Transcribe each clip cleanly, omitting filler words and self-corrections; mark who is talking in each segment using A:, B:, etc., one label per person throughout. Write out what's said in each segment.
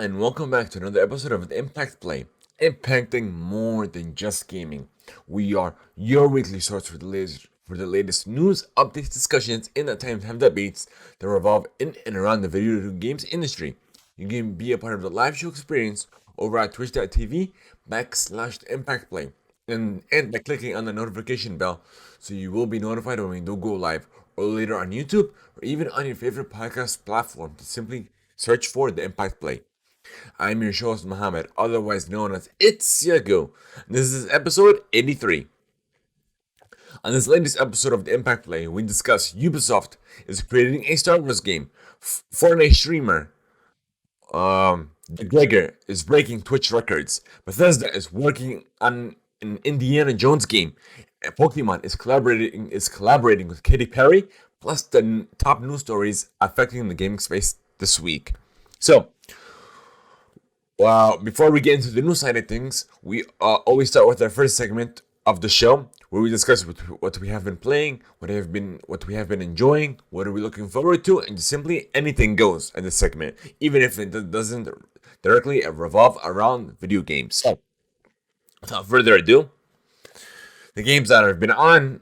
A: and welcome back to another episode of the Impact Play, impacting more than just gaming. We are your weekly source for the latest news, updates, discussions, and at times have debates that revolve in and around the video games industry. You can be a part of the live show experience over at twitch.tv/the Impact Play, and by clicking on the notification bell so you will be notified when we do go live, or later on YouTube, or even on your favorite podcast platform to simply search for the Impact Play. I'm your host Mohammed, otherwise known as It's Yago. This is episode 83. On this latest episode of the Impact Play, we discuss Ubisoft is creating a Star Wars game. Fortnite streamer the Gregor is breaking Twitch records. Bethesda is working on an Indiana Jones game. And Pokemon is collaborating with Katy Perry. Plus the top news stories affecting the gaming space this week. So, before we get into the news side of things, we always start with our first segment of the show, where we discuss what we have been playing, what we have been enjoying, what are we looking forward to, and simply anything goes in this segment, even if it doesn't directly revolve around video games. So, without further ado, the games that have been on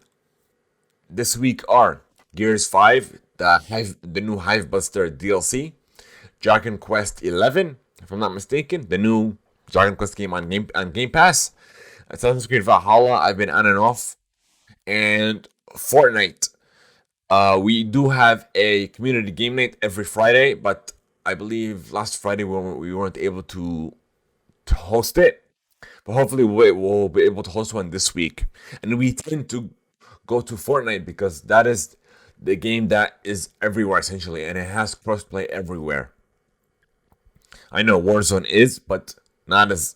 A: this week are Gears 5, the new Hivebuster DLC, Dragon Quest 11, if I'm not mistaken, the new Dragon Quest game on Game Pass, Assassin's Creed Valhalla, I've been on and off, and Fortnite. We do have a community game night every Friday, but I believe last Friday we weren't able to host it. But hopefully we'll be able to host one this week. And we tend to go to Fortnite because that is the game that is everywhere essentially, and it has crossplay everywhere. I know Warzone is, but not as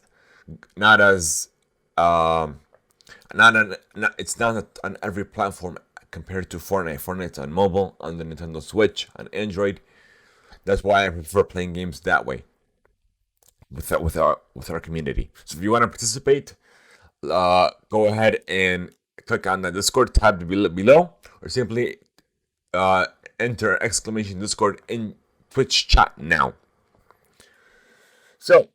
A: um it's not on every platform compared to Fortnite. Fortnite's on mobile, on the Nintendo Switch, on Android. That's why I prefer playing games that way with our community. So if you want to participate, go ahead and click on the Discord tab below, or simply uh, enter exclamation Discord in Twitch chat now. So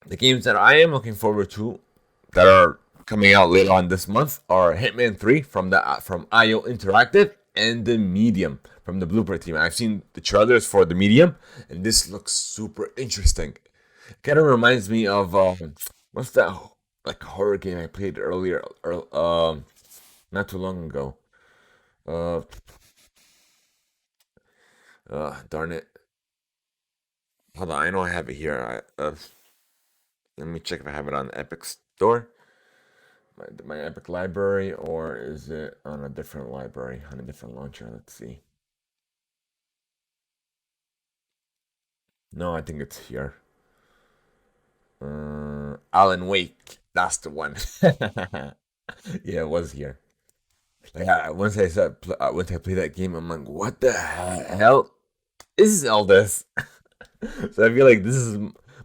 A: the games that I am looking forward to that are coming out later on this month are Hitman 3 from IO Interactive and the Medium from the Blooper team. I've seen the trailers for the Medium, and this looks super interesting. It kind of reminds me of what's that like horror game I played earlier, not too long ago. Uh, Darn it! Hold on, I know I have it here. Let me check if I have it on the Epic Store, my Epic library, or is it on a different library, on a different launcher? Let's see. No, I think it's here. Alan Wake. That's the one. Yeah, it was here. Like once I played that game, I'm like, what the hell is all this? So I feel like this is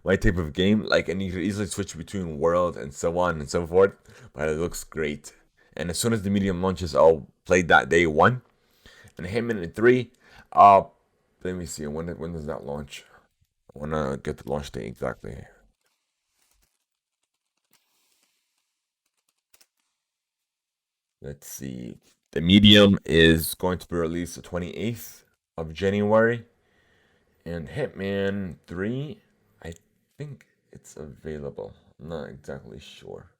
A: my type of game. Like, and you can easily switch between world and so on and so forth. But it looks great. And as soon as the medium launches, I'll play that day one. And Hitman 3, uh, let me see when does that launch? I wanna get the launch date exactly. Let's see. The medium is going to be released the 28th of January. And Hitman 3, I think it's available. I'm not exactly sure.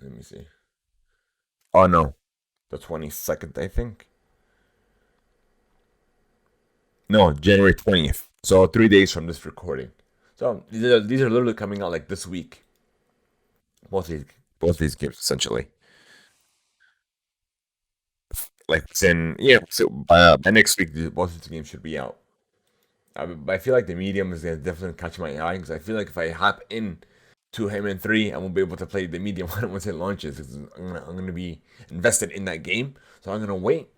A: Let me see. Oh no, the 22nd, I think. No, January 20th. So 3 days from this recording. So these are literally coming out like this week. Both these both these games essentially. Like within so by next week, both of these games should be out. I feel like the medium is gonna definitely catch my eye because I feel like if I hop in to Hitman 3, I won't be able to play the medium one once it launches. 'Cause I'm gonna be invested in that game, so I'm gonna wait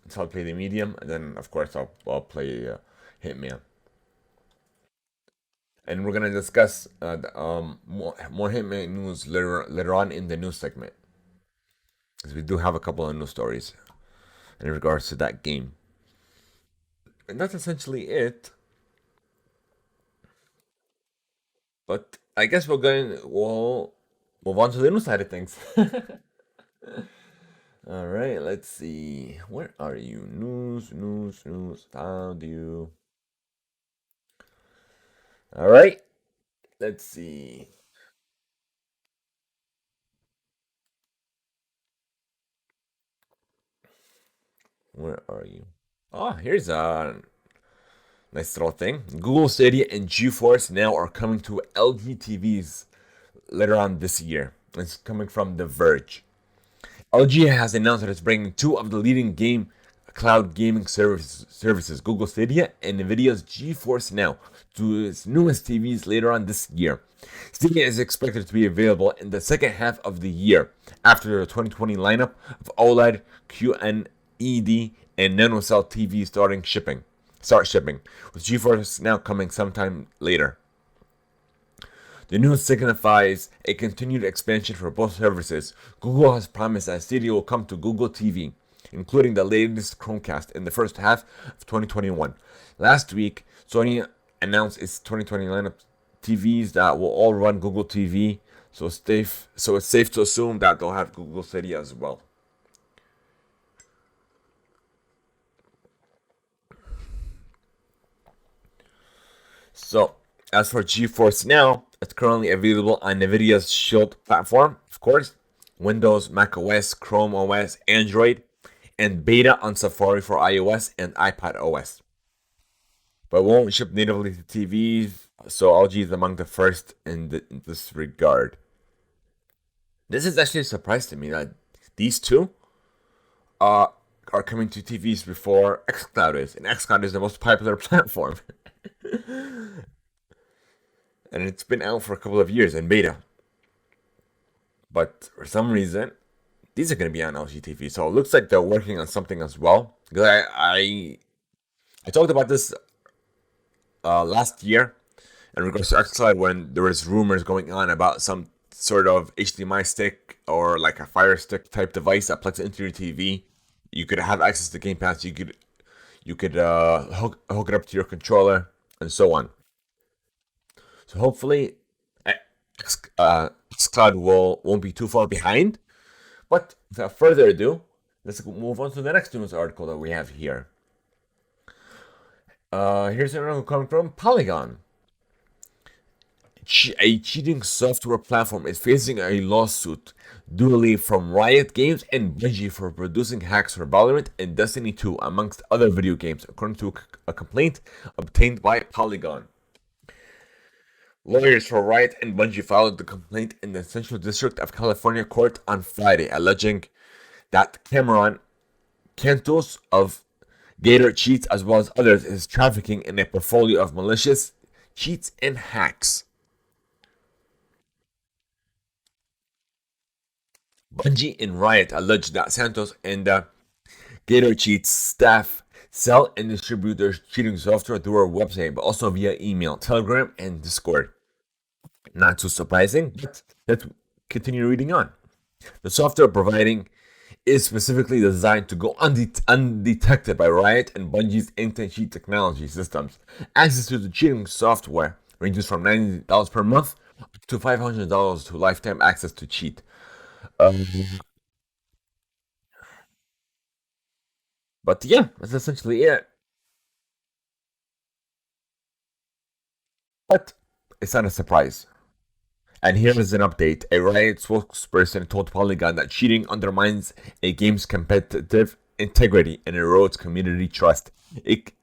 A: until I play the medium, and then of course I'll play Hitman. And we're gonna discuss more Hitman news later on in the news segment, because we do have a couple of news stories in regards to that game. And that's essentially it. But I guess we'll move on to the news side of things. All right, let's see. Where are you? News, news, news. Found you. All right, let's see. Where are you? Oh, here's a nice little thing. Google Stadia and GeForce Now are coming to LG TVs later on this year. It's coming from The Verge. LG has announced that it's bringing two of the leading game cloud gaming services, Google Stadia and Nvidia's GeForce Now, to its newest TVs later on this year. Stadia is expected to be available in the second half of the year after the 2020 lineup of OLED, QNED, and NanoCell TVs start shipping, with GeForce Now coming sometime later. The news signifies a continued expansion for both services. Google has promised that Stadia will come to Google TV, including the latest Chromecast, in the first half of 2021. Last week, Sony announced its 2020 lineup TVs that will all run Google TV, so it's safe to assume that they'll have Google Stadia as well. So, as for GeForce Now, it's currently available on NVIDIA's Shield platform, of course, Windows, Mac OS, Chrome OS, Android, and beta on Safari for iOS and iPad OS. But it won't ship natively to TVs, so LG is among the first in this regard. This is actually a surprise to me that these two uh, are coming to TVs before xCloud is, and xCloud is the most popular platform. And it's been out for a couple of years in beta. But for some reason, these are going to be on LGTV. So it looks like they're working on something as well. Because I talked about this last year in regards to xCloud when there was rumors going on about some sort of HDMI stick or like a Fire Stick type device that plugs into your TV. You could have access to Game Pass. You could hook it up to your controller and so on. So hopefully, xCloud won't be too far behind. But without further ado, let's move on to the next news article that we have here. Here's an article coming from Polygon. A cheating software platform is facing a lawsuit duly from Riot Games and Bungie for producing hacks for Valorant and Destiny 2, amongst other video games, according to a complaint obtained by Polygon. Lawyers for Riot and Bungie filed the complaint in the Central District of California Court on Friday, alleging that Cameron Cantos of Gator Cheats, as well as others, is trafficking in a portfolio of malicious cheats and hacks. Bungie and Riot allege that Santos and the Gator Cheats staff sell and distribute their cheating software through our website, but also via email, Telegram, and Discord. Not too surprising, but let's continue reading on. The software providing is specifically designed to go undetected by Riot and Bungie's anti-cheat technology systems. Access to the cheating software ranges from $90 per month to $500 to lifetime access to cheat. Um, but yeah, that's essentially it. But it's not a surprise. And here is an update. A Riot spokesperson told Polygon that cheating undermines a game's competitive integrity and erodes community trust. It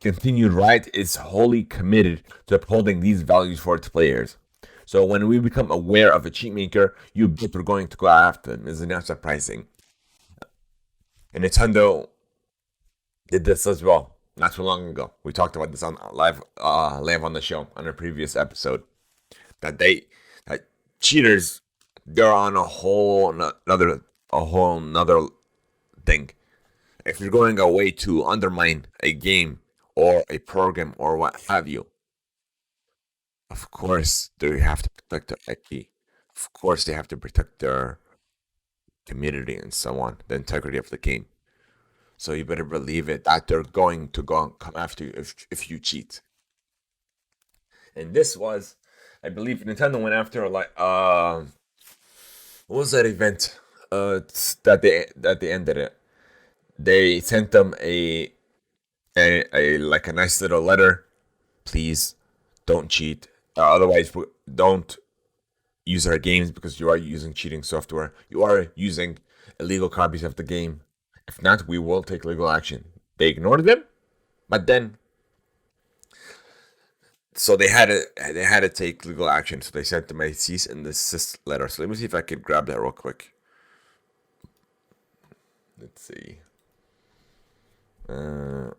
A: continued, Riot is wholly committed to upholding these values for its players. So when we become aware of a cheat maker, you bet we're going to go after them. Is not surprising. And Nintendo did this as well not too long ago. We talked about this on live on the show on a previous episode. That cheaters, they're on a whole another thing. If you're going away to undermine a game or a program or what have you, of course they have to protect their IP. Of course they have to protect their community and so on, the integrity of the game. So you better believe it that they're going to go and come after you if you cheat. And this was, I believe, Nintendo went after like what was that event? That they ended it. They sent them a like a nice little letter. Please don't cheat. Otherwise, don't use our games because you are using cheating software. You are using illegal copies of the game. If not, we will take legal action. They ignored them, but then so they had to take legal action. So they sent them a cease and desist letter. So let me see if I could grab that real quick. Let's see. I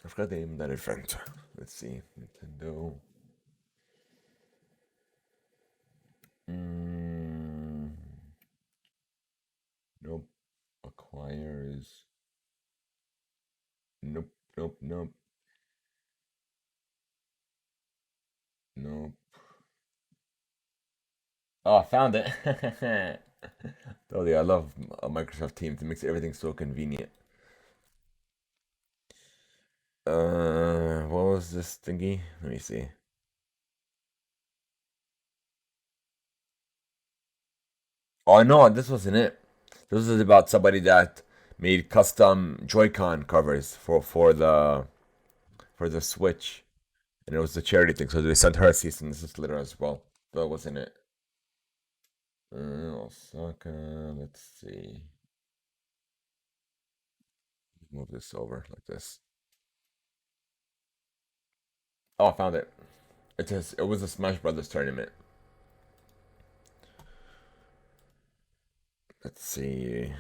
A: forgot the name of that event. Let's see. Nintendo. Mm, nope. Acquires. Nope. Nope. Nope. Nope. Oh, I found it. Told you I love Microsoft Teams. It makes everything so convenient. What was this thingy? Let me see. Oh no, this wasn't it. This was about somebody that made custom Joy-Con covers for the Switch, and it was the charity thing. So they sent her a cease and desist letter as well. That wasn't it. Osaka. Let's see. Move this over like this. Oh, I found it. It was a Smash Brothers tournament. Let's see.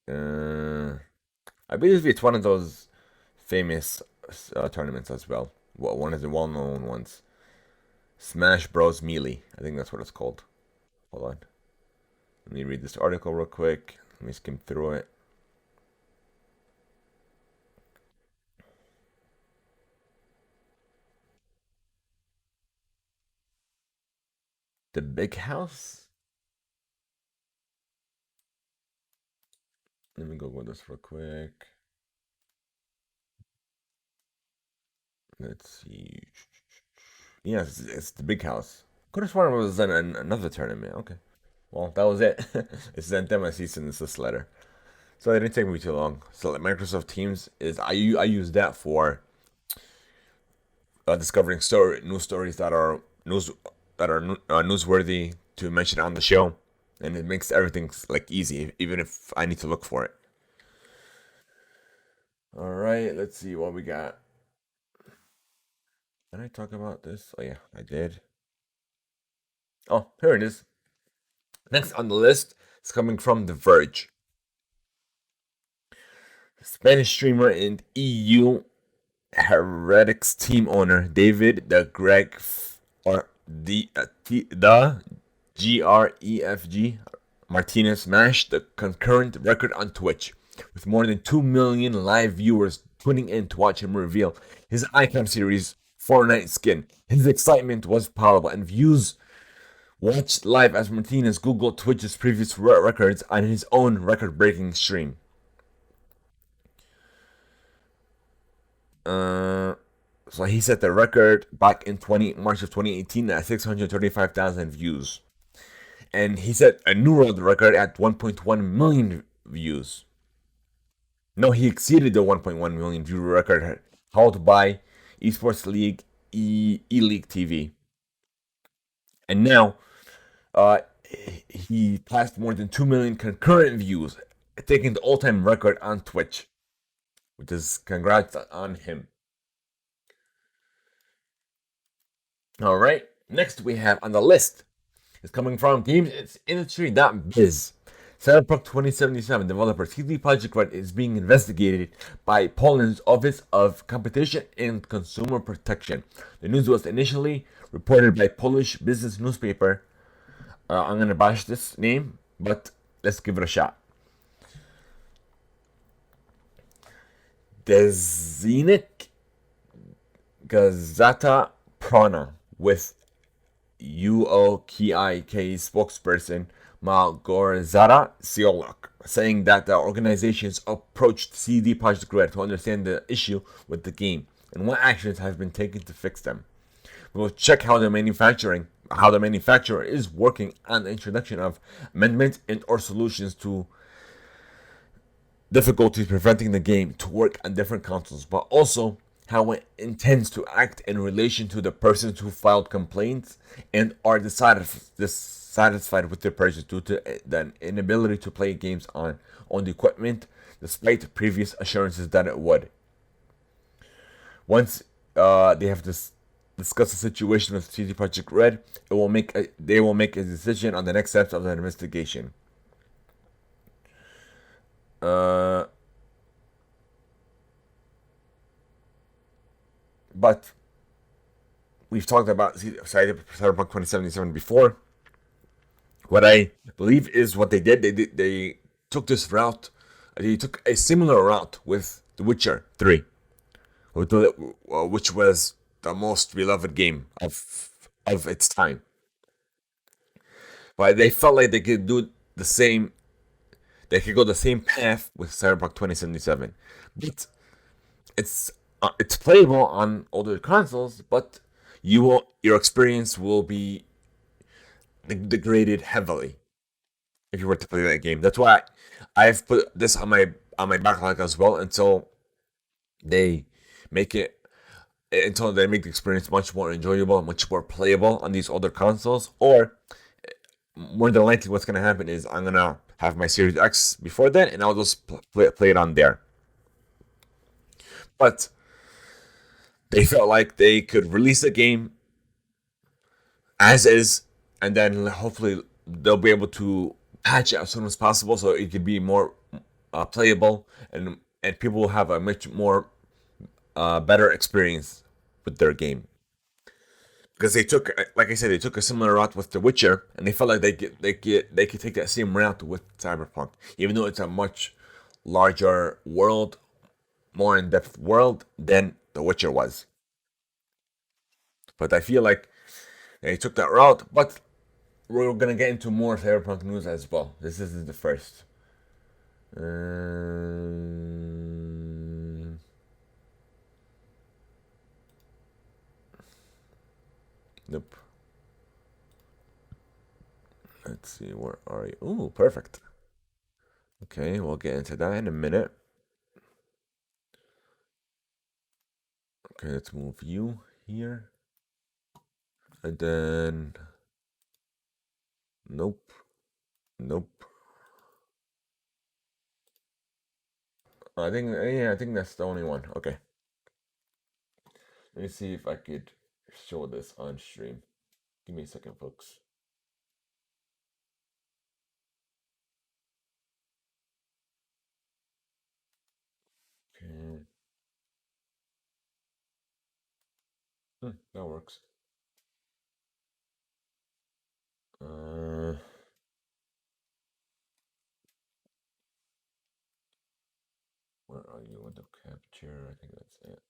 A: Uh, I believe it's one of those famous tournaments as well. Well, one of the well-known ones. Smash Bros. Melee. I think that's what it's called. Hold on. Let me read this article real quick. Let me skim through it. The Big House? Let me Google this real quick. Let's see. Yes, it's the Big House. Could have sworn it was another tournament. Okay. Well, that was it. It sent them a cease and desist letter. So it didn't take me too long. So like Microsoft Teams is I use that for discovering news stories that are newsworthy to mention on the show, and it makes everything like easy, even if I need to look for it. All right, let's see what we got. Did I talk about this? Oh yeah, I did. Oh, here it is. Next on the list is coming from The Verge. Spanish streamer and EU Heretics team owner David the Greg or the GREFG Martinez smashed the concurrent record on Twitch, with more than 2 million live viewers tuning in to watch him reveal his Icon series Fortnite skin. His excitement was palpable, and views watched live as Martinez Googled Twitch's previous records on his own record-breaking stream. So he set the record back in March of 2018 at 635,000 views. And he set a new world record at 1.1 million views. No, he exceeded the 1.1 million view record held by Esports League E-League TV. And now, he passed more than 2 million concurrent views, taking the all-time record on Twitch. Which is congrats on him. All right, next we have on the list is coming from GamesIndustry.biz. Cyberpunk 2077 developer CD Projekt Red is being investigated by Poland's Office of Competition and Consumer Protection. The news was initially reported by Polish business newspaper. I'm gonna bash this name, but let's give it a shot. Dezinik Gazeta Prana, with UOKIK spokesperson Malgorzata Siolak saying that the organizations approached CD Projekt Red to understand the issue with the game and what actions have been taken to fix them. We'll check how the manufacturer is working on the introduction of amendments and or solutions to difficulties preventing the game to work on different consoles, but also how it intends to act in relation to the persons who filed complaints and are dissatisfied with their purchase due to the inability to play games on the equipment, despite previous assurances that it would. Once they have discussed the situation with CD Projekt Red, they will make a decision on the next steps of the investigation. Uh, but we've talked about Cyberpunk 2077 before. What I believe is what they did. They took this route. They took a similar route with The Witcher 3, which was the most beloved game of its time. But they felt like they could do the same. They could go the same path with Cyberpunk 2077, but it's playable on older consoles. But your experience will be degraded heavily if you were to play that game. That's why I've put this on my backlog as well they make it until they make the experience much more enjoyable, much more playable on these older consoles. Or more than likely, what's gonna happen is I'm gonna have my Series X before then, and I'll just play it on there. But they felt like they could release the game as is, and then hopefully they'll be able to patch it as soon as possible so it could be more playable, and people will have a much more better experience with their game. Because they took, like I said, they took a similar route with The Witcher, and they felt like they could take that same route with Cyberpunk, even though it's a much larger world, more in depth world than The Witcher was. But I feel like they took that route. But we're gonna get into more Cyberpunk news as well. This isn't the first. Nope. Let's see, where are you? Ooh, perfect. Okay, we'll get into that in a minute. Okay, let's move you here. And then, nope, nope. I think that's the only one. Okay, let me see if I could show this on stream. Give me a second, folks. Okay, that works. Uh, where are you? Window capture. I think that's it.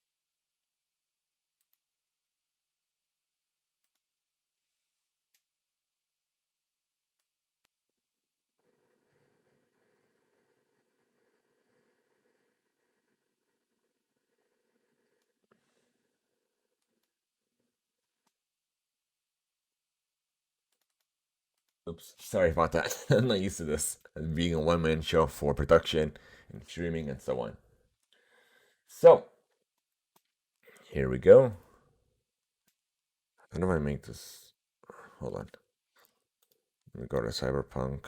A: Oops, sorry about that. I'm not used to this being a one-man show for production and streaming and so on. So here we go. How do I make this? Hold on. Let me go to Cyberpunk.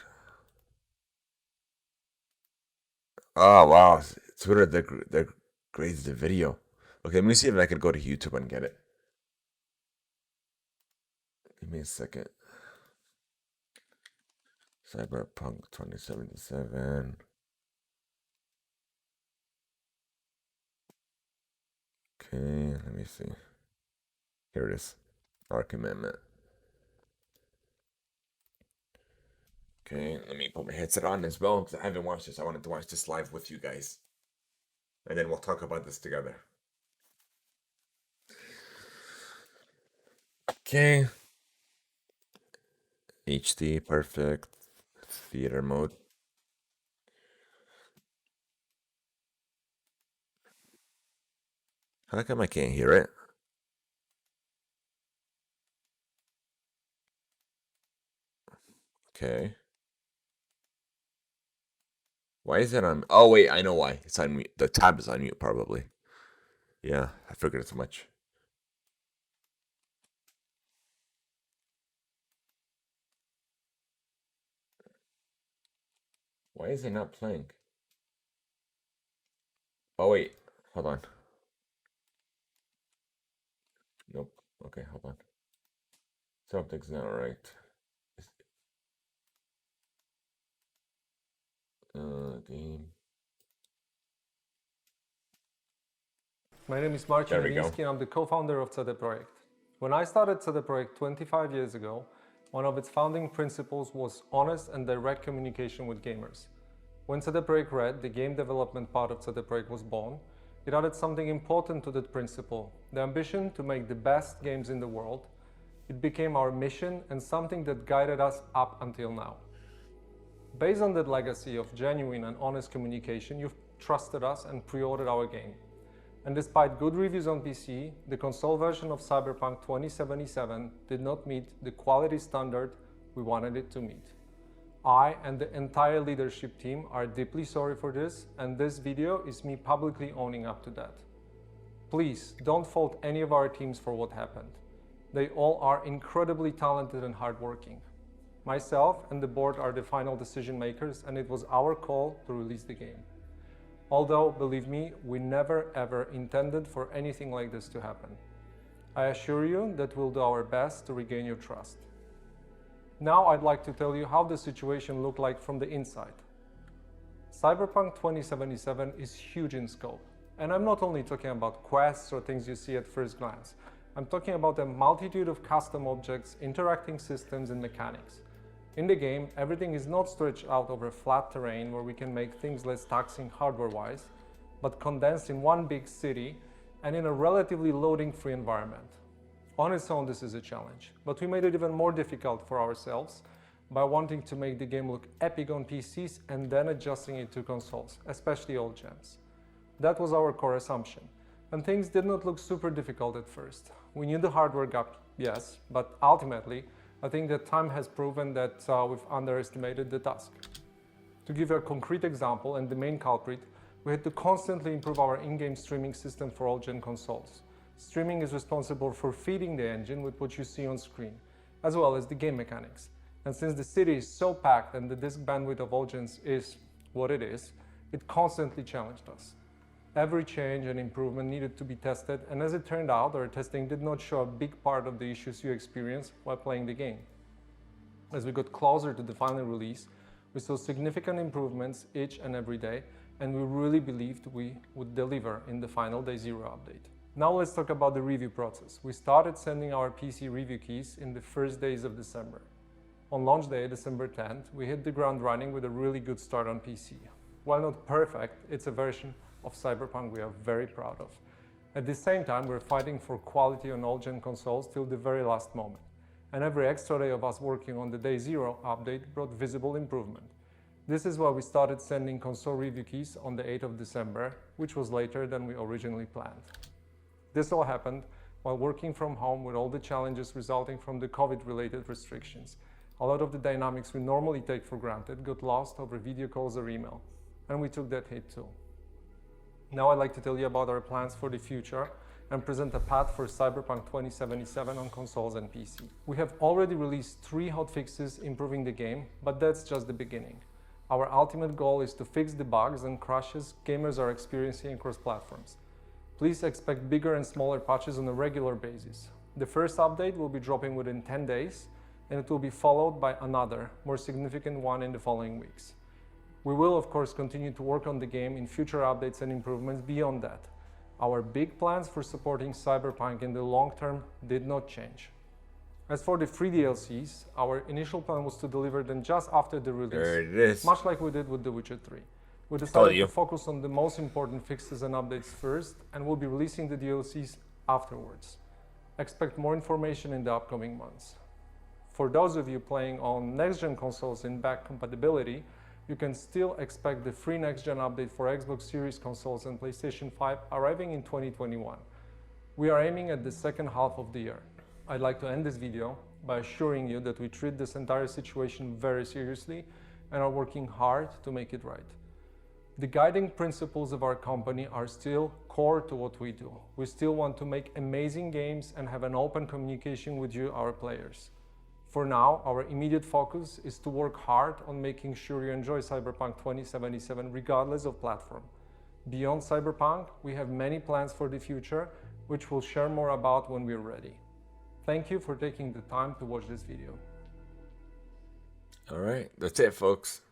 A: Oh wow, Twitter degrades the video. Okay, let me see if I could go to YouTube and get it. Give me a second. Cyberpunk 2077. Okay, let me see. Here it is. Arc Amendment. Okay, let me put my headset on as well because I haven't watched this. I wanted to watch this live with you guys. And then we'll talk about this together. Okay. HD, perfect. Theater mode. How come I can't hear it? Okay. Why is it on? Oh wait, I know why. It's on mute. The tab is on mute, probably. Yeah, I figured as much. Why is it not playing? Oh wait, hold on. Nope. Okay, hold on. Something's not right. Game.
B: My name is Marcin
A: There we go.
B: Nowinski and I'm the co-founder of CD Projekt. When I started CD Projekt 25 years ago, one of its founding principles was honest and direct communication with gamers. When CD Projekt Red, the game development part of CD Projekt, was born, it added something important to that principle, the ambition to make the best games in the world. It became our mission and something that guided us up until now. Based on that legacy of genuine and honest communication, you've trusted us and pre-ordered our game. And despite good reviews on PC, the console version of Cyberpunk 2077 did not meet the quality standard we wanted it to meet. I and the entire leadership team are deeply sorry for this, and this video is me publicly owning up to that. Please don't fault any of our teams for what happened. They all are incredibly talented and hardworking. Myself and the board are the final decision makers, and it was our call to release the game. Although, believe me, we never ever intended for anything like this to happen. I assure you that we'll do our best to regain your trust. Now I'd like to tell you how the situation looked like from the inside. Cyberpunk 2077 is huge in scope. And I'm not only talking about quests or things you see at first glance. I'm talking about a multitude of custom objects, interacting systems, and mechanics. In the game, everything is not stretched out over flat terrain where we can make things less taxing hardware-wise, but condensed in one big city and in a relatively loading-free environment. On its own, this is a challenge, but we made it even more difficult for ourselves by wanting to make the game look epic on PCs and then adjusting it to consoles, especially old gens. That was our core assumption, and things did not look super difficult at first. We knew the hardware gap, yes, but ultimately, I think that time has proven that we've underestimated the task. To give you a concrete example and the main culprit, we had to constantly improve our in-game streaming system for all gen consoles. Streaming is responsible for feeding the engine with what you see on screen, as well as the game mechanics. And since the city is so packed and the disk bandwidth of all gens is what it is, it constantly challenged us. Every change and improvement needed to be tested, and as it turned out, our testing did not show a big part of the issues you experience while playing the game. As we got closer to the final release, we saw significant improvements each and every day, and we really believed we would deliver in the final Day Zero update. Now let's talk about the review process. We started sending our PC review keys in the first days of December. On launch day, December 10th, we hit the ground running with a really good start on PC. While not perfect, it's a version of Cyberpunk we are very proud of. At the same time, we're fighting for quality on all gen consoles till the very last moment. And every extra day of us working on the Day Zero update brought visible improvement. This is why we started sending console review keys on the 8th of December, which was later than we originally planned. This all happened while working from home with all the challenges resulting from the COVID-related restrictions. A lot of the dynamics we normally take for granted got lost over video calls or email, and we took that hit too. Now I'd like to tell you about our plans for the future and present a path for Cyberpunk 2077 on consoles and PC. We have already released 3 hotfixes improving the game, but that's just the beginning. Our ultimate goal is to fix the bugs and crashes gamers are experiencing across platforms. Please expect bigger and smaller patches on a regular basis. The first update will be dropping within 10 days, and it will be followed by another, more significant one in the following weeks. We will, of course, continue to work on the game in future updates and improvements beyond that. Our big plans for supporting Cyberpunk in the long term did not change. As for the free DLCs, our initial plan was to deliver them just after the release,
A: There it is.
B: much like we did with The Witcher 3. We
A: Told
B: decided
A: you.
B: to focus on the most important fixes and updates first, and we'll be releasing the DLCs afterwards. Expect more information in the upcoming months. For those of you playing on next-gen consoles in back compatibility, you can still expect the free next-gen update for Xbox Series consoles and PlayStation 5 arriving in 2021. We are aiming at the second half of the year. I'd like to end this video by assuring you that we treat this entire situation very seriously and are working hard to make it right. The guiding principles of our company are still core to what we do. We still want to make amazing games and have an open communication with you, our players. For now, our immediate focus is to work hard on making sure you enjoy Cyberpunk 2077 regardless of platform. Beyond Cyberpunk, we have many plans for the future, which we'll share more about when we're ready. Thank you for taking the time to watch this video.
A: All right, that's it, folks.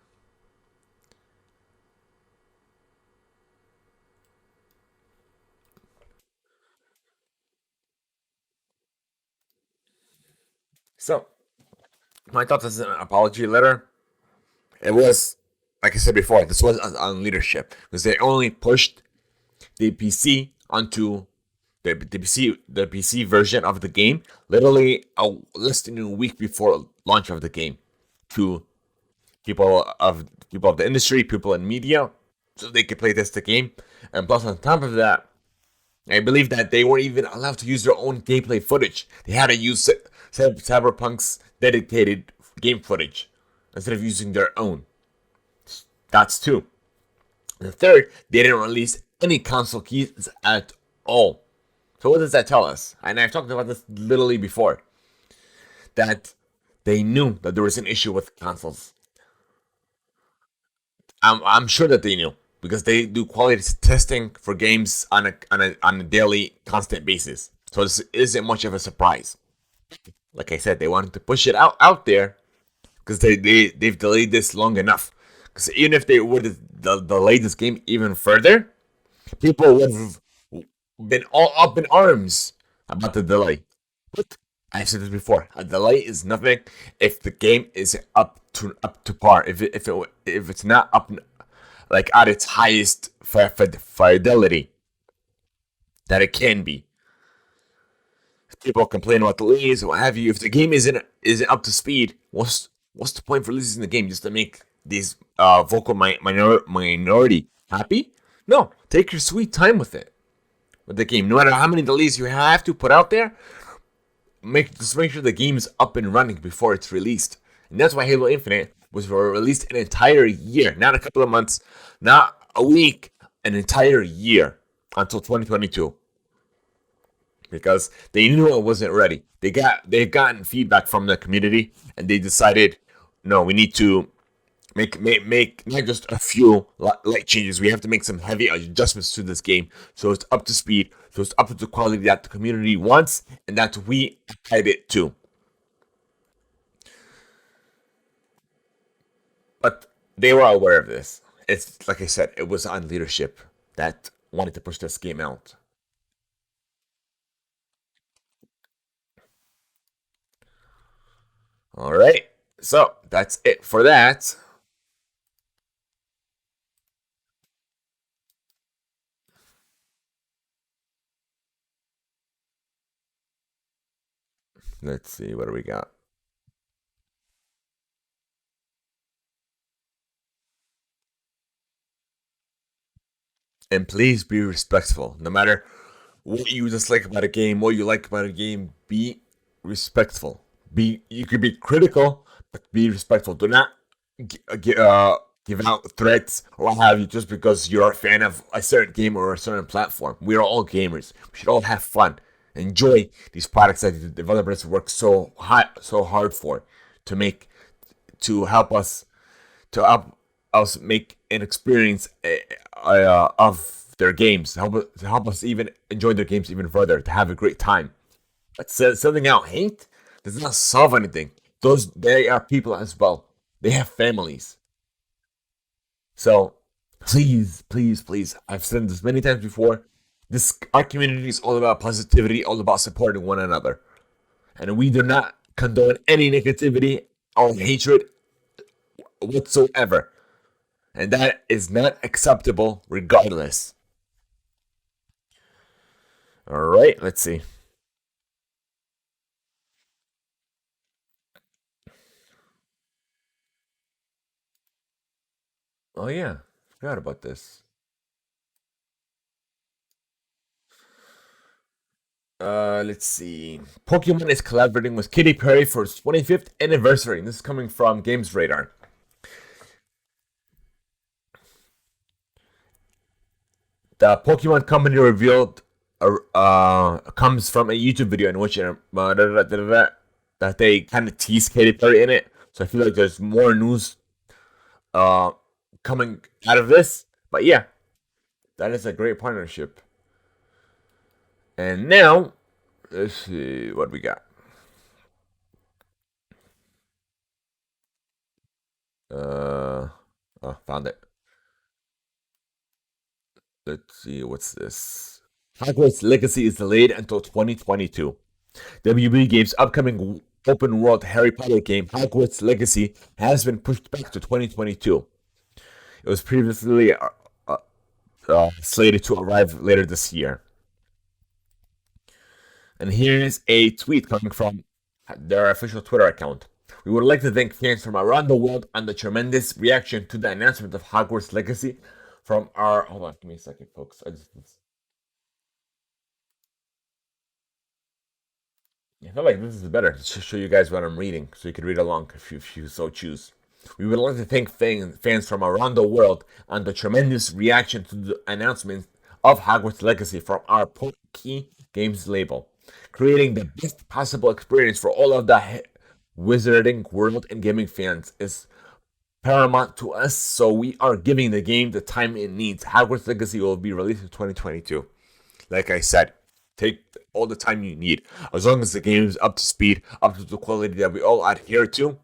A: So, my thoughts as an apology letter. It was, like I said before, this was on leadership because they only pushed the PC onto the PC version of the game literally less than a week before launch of the game to people of the industry, people in media, so they could play test the game. And plus, on top of that, I believe that they weren't even allowed to use their own gameplay footage. They had to use Cyberpunk's dedicated game footage instead of using their own. That's two. The third, they didn't release any console keys at all. So what does that tell us? And I've talked about this literally before. That they knew that there was an issue with consoles. I'm sure that they knew because they do quality testing for games on a daily, constant basis. So this isn't much of a surprise. Like I said, they wanted to push it out there because they've delayed this long enough. Because even if they would have delayed this game even further, people would have been all up in arms about the delay. But I've said this before: a delay is nothing if the game is up to par. If it's not up like at its highest fidelity that it can be. People complain about delays, what have you. If the game isn't up to speed, what's the point for releasing the game just to make these vocal minority happy? No, take your sweet time with it with the game. No matter how many delays you have to put out there, make sure the game's up and running before it's released. And that's why Halo Infinite was released an entire year, not a couple of months, not a week, an entire year until 2022 because they knew it wasn't ready. They've gotten feedback from the community and they decided, no, we need to make not just a few light changes. We have to make some heavy adjustments to this game so it's up to speed, so it's up to the quality that the community wants and that we had it to. But they were aware of this. It's like I said, it was on leadership that wanted to push this game out. All right, so that's it for that. Let's see what do we got. And please be respectful. No matter what you dislike about a game, what you like about a game, be respectful. You could be critical, but be respectful. Do not give out threats or what have you just because you're a fan of a certain game or a certain platform. We are all gamers. We should all have fun. Enjoy these products that the developers work so hard for to make to help us to help us make an experience of their games, to help us even enjoy their games even further, to have a great time. But selling out hate does not solve anything. They are people as well. They have families. So please, please, please, I've said this many times before. This our community is all about positivity, all about supporting one another, and we do not condone any negativity or hatred whatsoever. And that is not acceptable regardless. All right, let's see. Oh yeah, forgot about this. Let's see. Pokemon is collaborating with Katy Perry for its 25th anniversary. This is coming from Games Radar. The Pokemon company revealed comes from a YouTube video in which that they kind of tease Katy Perry in it. So I feel like there's more news uh, coming out of this. But yeah, that is a great partnership. And now, let's see what we got. Found it. Let's see, what's this? Hogwarts Legacy is delayed until 2022. WB Games' upcoming open world Harry Potter game, Hogwarts Legacy, has been pushed back to 2022. It was previously slated to arrive later this year. And here's a tweet coming from their official Twitter account. We would like to thank fans from around the world on the tremendous reaction to the announcement of Hogwarts Legacy from our. Hold on, give me a second, folks. I feel like this is better to show you guys what I'm reading so you can read along if you so choose. We would like to thank fans from around the world on the tremendous reaction to the announcement of Hogwarts Legacy from our Poke Games label, creating the best possible experience for all of the wizarding world and gaming fans is paramount to us, so we are giving the game the time it needs. Hogwarts Legacy will be released in 2022. Like I said, take all the time you need. As long as the game is up to speed, up to the quality that we all adhere to,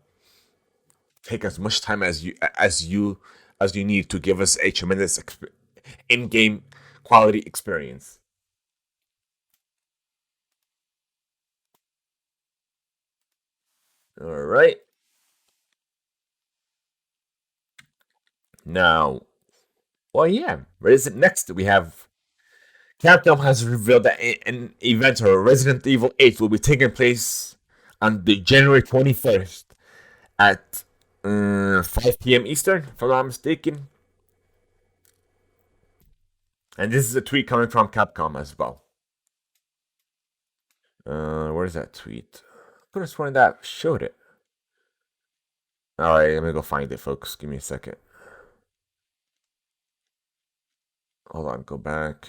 A: take as much time as you need to give us a tremendous in-game quality experience. All right. Now, well, yeah. Where is it next? We have Capcom has revealed that an event or Resident Evil 8 will be taking place on the January 21st at 5 p.m. Eastern, if I'm not mistaken. And this is a tweet coming from Capcom as well. Where's that tweet? I could have sworn that showed it. Alright, let me go find it, folks. Give me a second. Hold on, go back.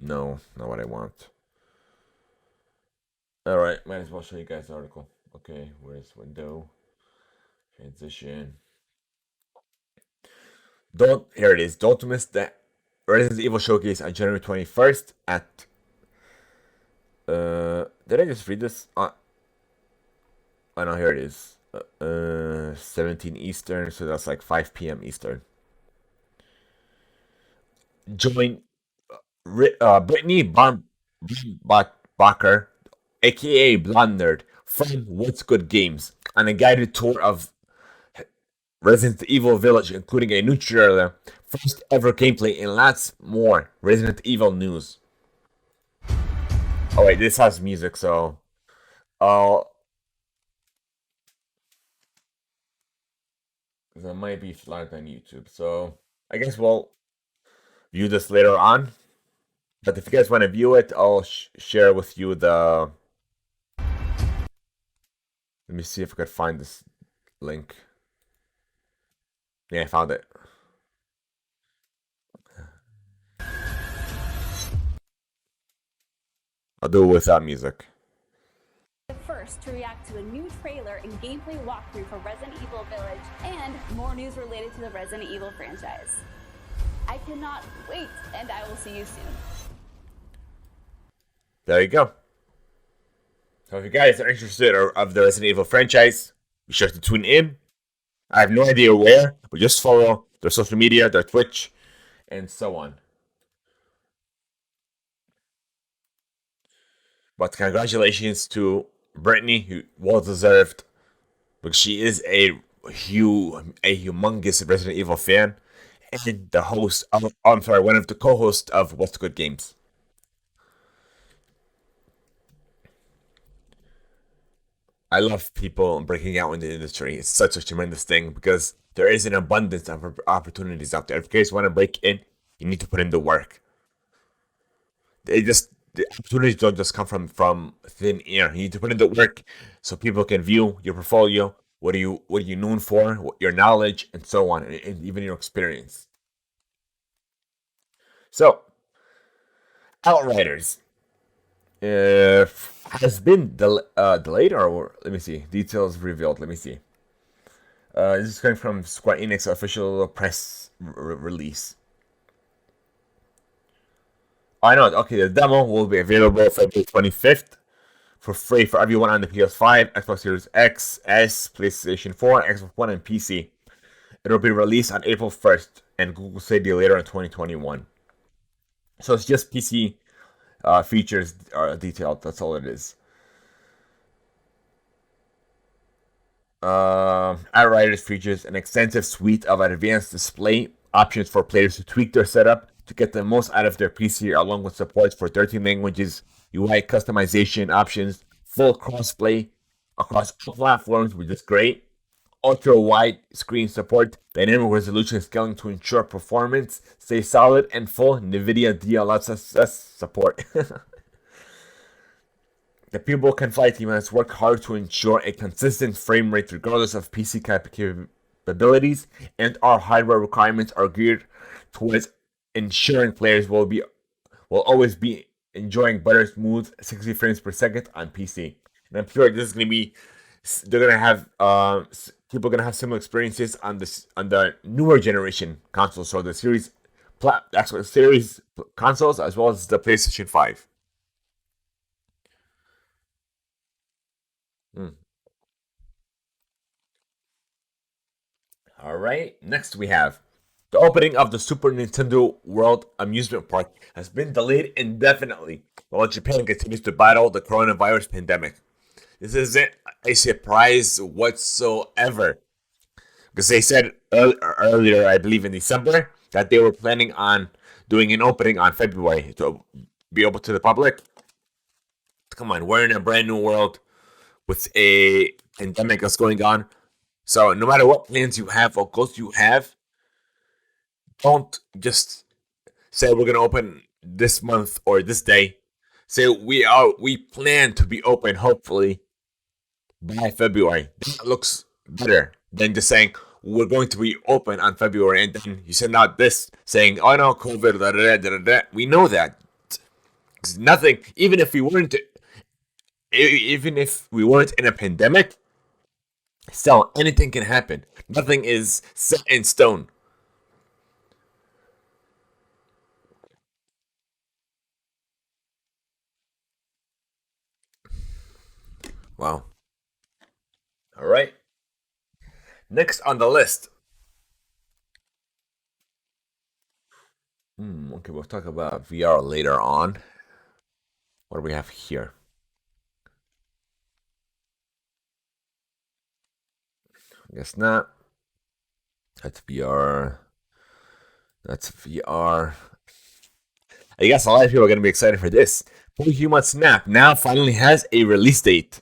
A: No, not what I want. Alright, might as well show you guys the article. Okay, where's window? Transition. Here it is. Don't miss the Resident Evil showcase on January 21st at did I just read this? Oh no, here it is. 17 Eastern, so that's like 5 p.m. Eastern. Join Brittany Bacher, aka Blonde Nerd, from What's Good Games, on a guided tour of Resident Evil Village, including a new trailer, first ever gameplay, and lots more Resident Evil news. Oh wait, this has music, so that might be flagged on YouTube. So I guess we'll view this later on. But if you guys want to view it, I'll share with you the. Let me see if I could find this link. Yeah, I found it. I'll do it without music.
C: The first to react to a new trailer and gameplay walkthrough for Resident Evil Village and more news related to the Resident Evil franchise. I cannot wait, and I will see you soon.
A: There you go. So if you guys are interested of the Resident Evil franchise, be sure to tune in. I have no idea where, but just follow their social media, their Twitch, and so on. But congratulations to Brittany, who well deserved, because she is a humongous Resident Evil fan, and the host of, I'm sorry, one of the co-hosts of What's Good Games. I love people breaking out in the industry. It's such a tremendous thing because there is an abundance of opportunities out there. If you guys want to break in You need to put in the work. The opportunities don't just come from thin air. You need to put in the work so people can view your portfolio. What are you known for? Your knowledge and so on, and even your experience. So, Outriders has been delayed, or let me see, details revealed. Let me see. This is coming from Square Enix official press release. I know. Okay, the demo will be available February 25th for free for everyone on the PS5, Xbox Series X, S, PlayStation 4, Xbox One, and PC. It will be released on April 1st and Google Stadia later in 2021. So it's just PC features are detailed. That's all it is. Outriders features an extensive suite of advanced display options for players to tweak their setup to get the most out of their PC, along with support for 13 languages, UI customization options, full crossplay across all platforms, which is great. Ultra wide screen support, dynamic resolution scaling to ensure performance stays solid, and full NVIDIA DLSS support. The People Can Fly team has worked hard to ensure a consistent frame rate regardless of PC capabilities, and our hardware requirements are geared towards ensuring players will always be enjoying better smooth 60 frames per second on PC. And I'm sure this is gonna be they're gonna have people are gonna have similar experiences on the newer generation consoles, so the series consoles as well as the PlayStation 5. All right, next we have the opening of the Super Nintendo World Amusement Park has been delayed indefinitely while Japan continues to battle the coronavirus pandemic. This isn't a surprise whatsoever because they said earlier, I believe in December, that they were planning on doing an opening on February to be open to the public. Come on, we're in a brand new world with a pandemic that's going on. So no matter what plans you have or goals you have, don't just say we're gonna open this month or this day. Say we plan to be open hopefully by February. That looks better than just saying we're going to be open on February and then you send out this saying, oh no, COVID, da da da da da. We know that. Nothing, even if we weren't in a pandemic, still anything can happen. Nothing is set in stone. Wow. All right. Next on the list. Okay, we'll talk about VR later on. What do we have here? I guess not. That's VR. That's VR. I guess a lot of people are going to be excited for this. Pokemon Snap now finally has a release date.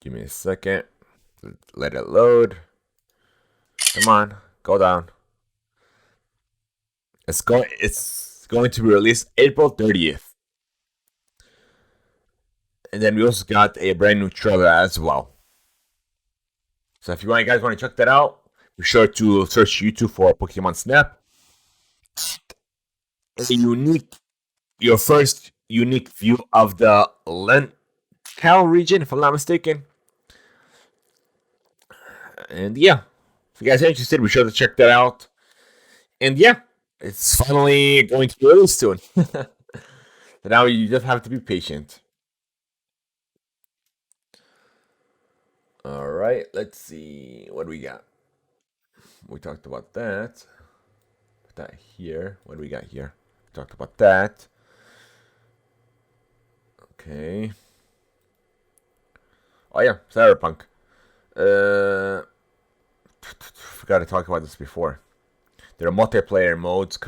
A: Give me a second. Let it load. Come on, go down. It's going to be released April 30th. And then we also got a brand new trailer as well. So if you guys want to check that out, be sure to search YouTube for Pokemon Snap. Your first unique view of the Cal region, if I'm not mistaken. And yeah, if you guys are interested, be sure to check that out. And yeah, it's finally going to be released soon. So now you just have to be patient. All right, let's see what do we got. We talked about that. Put that here. What do we got here? We talked about that. Okay. Oh yeah, Cyberpunk. Forgot to talk about this before. Their multiplayer modes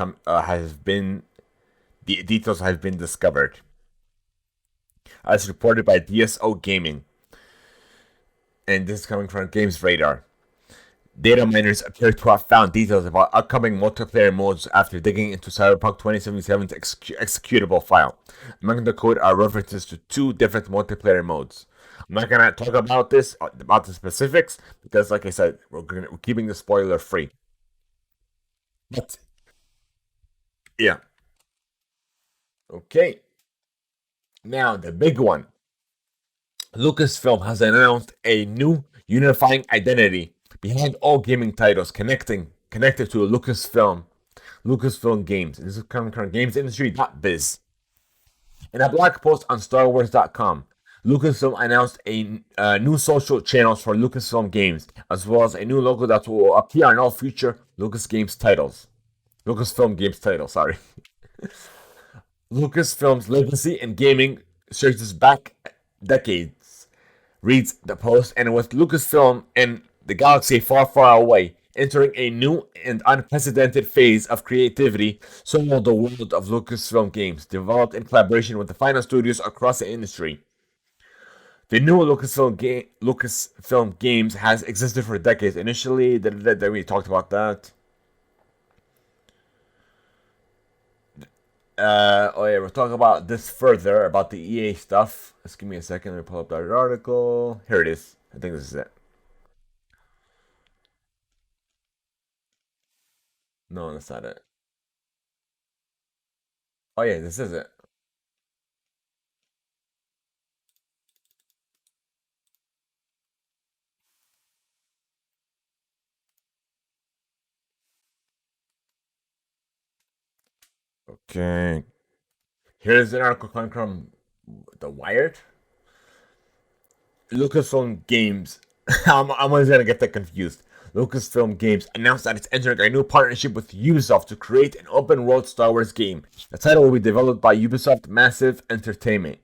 A: the details have been discovered. As reported by DSO Gaming. And this is coming from Games Radar. Data miners appear to have found details about upcoming multiplayer modes after digging into Cyberpunk 2077's executable file. Among the code are references to two different multiplayer modes. I'm not gonna talk about about the specifics, because, like I said, we're keeping the spoiler free. But yeah, okay. Now the big one. Lucasfilm has announced a new unifying identity behind all gaming titles connected to Lucasfilm Games. This is coming from GamesIndustry.biz. In a blog post on StarWars.com, Lucasfilm announced new social channels for Lucasfilm Games, as well as a new logo that will appear on all future Lucasfilm Games titles, sorry. Lucasfilm's legacy in gaming stretches back decades, reads the post, and with Lucasfilm and the galaxy far, far away, entering a new and unprecedented phase of creativity, so will the world of Lucasfilm Games, developed in collaboration with the finest studios across the industry. The new Lucasfilm Games has existed for decades. Initially, we talked about that. Oh yeah, we'll talk about this further, about the EA stuff. Just give me a second. Let me pull up that article. Here it is. I think this is it. No, that's not it. Oh yeah, this is it. Okay. Here's an article coming from The Wired. Lucasfilm Games. I'm always gonna get that confused. Lucasfilm Games announced that it's entering a new partnership with Ubisoft to create an open-world Star Wars game. The title will be developed by Ubisoft Massive Entertainment,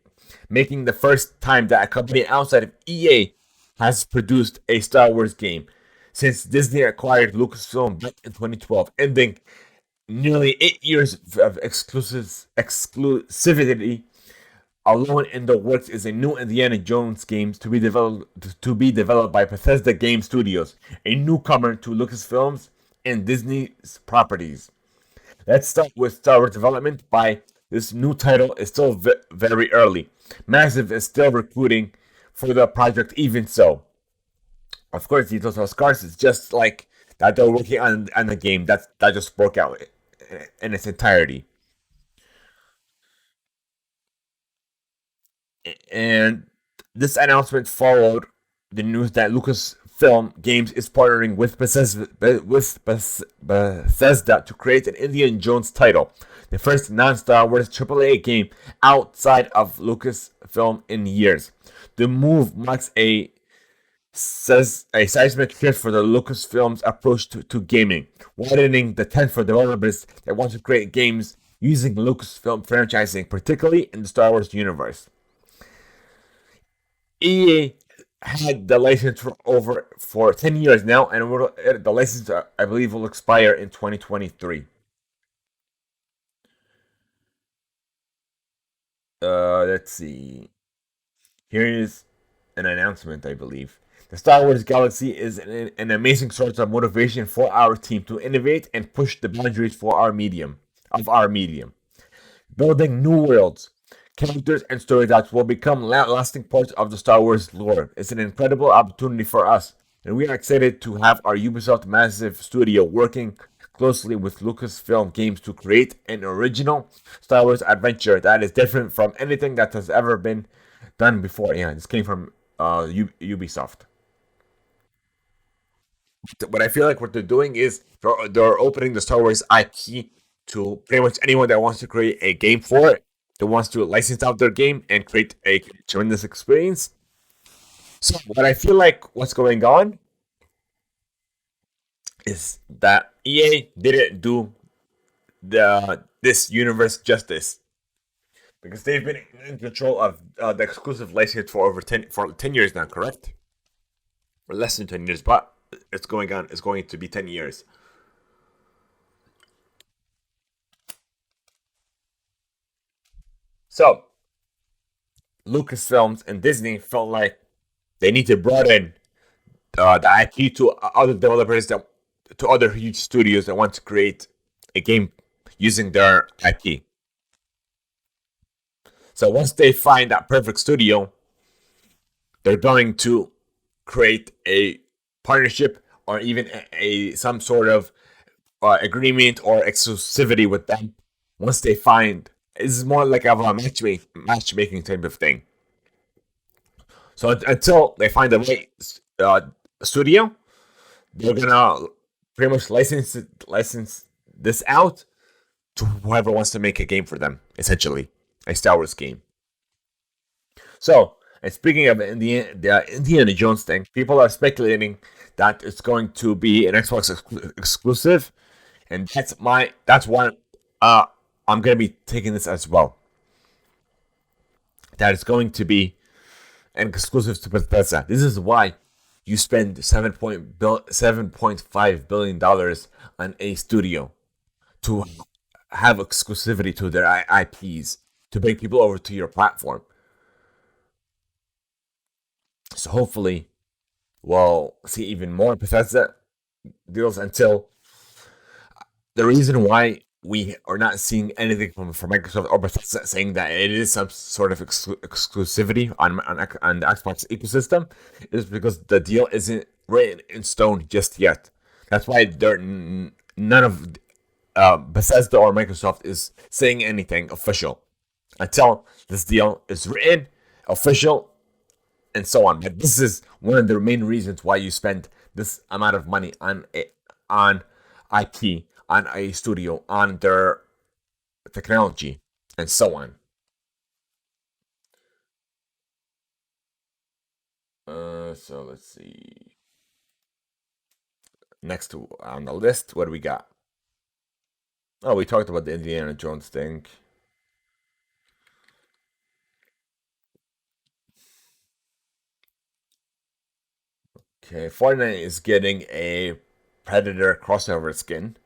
A: making the first time that a company outside of EA has produced a Star Wars game since Disney acquired Lucasfilm back in 2012, ending nearly 8 years of exclusivity. Alone in the works is a new Indiana Jones game to be developed by Bethesda Game Studios, a newcomer to Lucasfilms and Disney's properties. Let's start with Star Wars development. By this new title is still very early. Massive is still recruiting for the project, even so. Of course, details are scarce. It's just like that they're working on the game that just broke out in its entirety. And this announcement followed the news that Lucasfilm Games is partnering with Bethesda to create an Indiana Jones title, the first non-Star Wars AAA game outside of Lucasfilm in years. The move marks a seismic shift for the Lucasfilm's approach to gaming, widening the tent for developers that want to create games using Lucasfilm franchising, particularly in the Star Wars universe. EA had the license for 10 years now, and the license, I believe, will expire in 2023. Let's see. Here is an announcement, I believe. The Star Wars Galaxy is an amazing source of motivation for our team to innovate and push the boundaries of our medium, building new worlds, characters, and stories that will become lasting parts of the Star Wars lore. It's an incredible opportunity for us, and we are excited to have our Ubisoft Massive Studio working closely with Lucasfilm Games to create an original Star Wars adventure that is different from anything that has ever been done before. Yeah, this came from Ubisoft. What I feel like what they're doing is they're opening the Star Wars IP to pretty much anyone that wants to create a game for it, that wants to license out their game and create a tremendous experience. So what I feel like what's going on is that EA didn't do this universe justice, because they've been in control of the exclusive license for over 10 years now, correct? Or less than 10 years, but it's going on. It's going to be 10 years. So Lucasfilms and Disney felt like they need to broaden the IP to other developers that to other huge studios that want to create a game using their IP. So once they find that perfect studio, they're going to create a partnership or even some sort of agreement or exclusivity with them. Once they find, it's more like a matchmaking type of thing. So until they find the right studio, they're gonna pretty much license this out to whoever wants to make a game for them. Essentially, a Star Wars game. So, and speaking of the Indiana Jones thing, people are speculating that it's going to be an Xbox exclusive, and that's one I'm gonna be taking this as well. That it's going to be an exclusive to Bethesda. This is why you spend $7.5 billion on a studio to have exclusivity to their IPs to bring people over to your platform. So hopefully, we'll see even more Bethesda deals until the reason why we are not seeing anything from Microsoft or Bethesda saying that it is some sort of exclusivity on the Xbox ecosystem is because the deal isn't written in stone just yet. That's why none of Bethesda or Microsoft is saying anything official until this deal is written, official, and so on. But this is one of the main reasons why you spend this amount of money on IP, on a studio, on their technology, and so on. So let's see. Next on the list, what do we got? Oh, we talked about the Indiana Jones thing. Okay, Fortnite is getting a Predator crossover skin,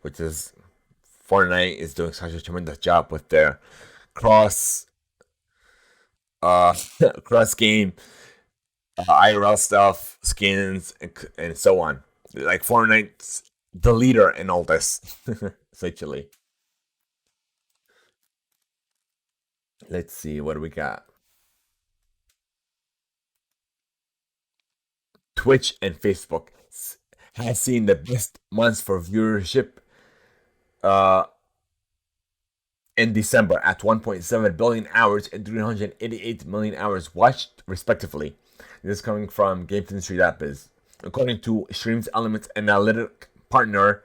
A: which is Fortnite is doing such a tremendous job with their cross cross game IRL stuff, skins, and so on. Like Fortnite's the leader in all this, essentially. Let's see what do we got. Twitch and Facebook has seen the best months for viewership uh, in December at 1.7 billion hours and 388 million hours watched, respectively. This is coming from GameIndustry.biz. According to Streams Elements analytic partner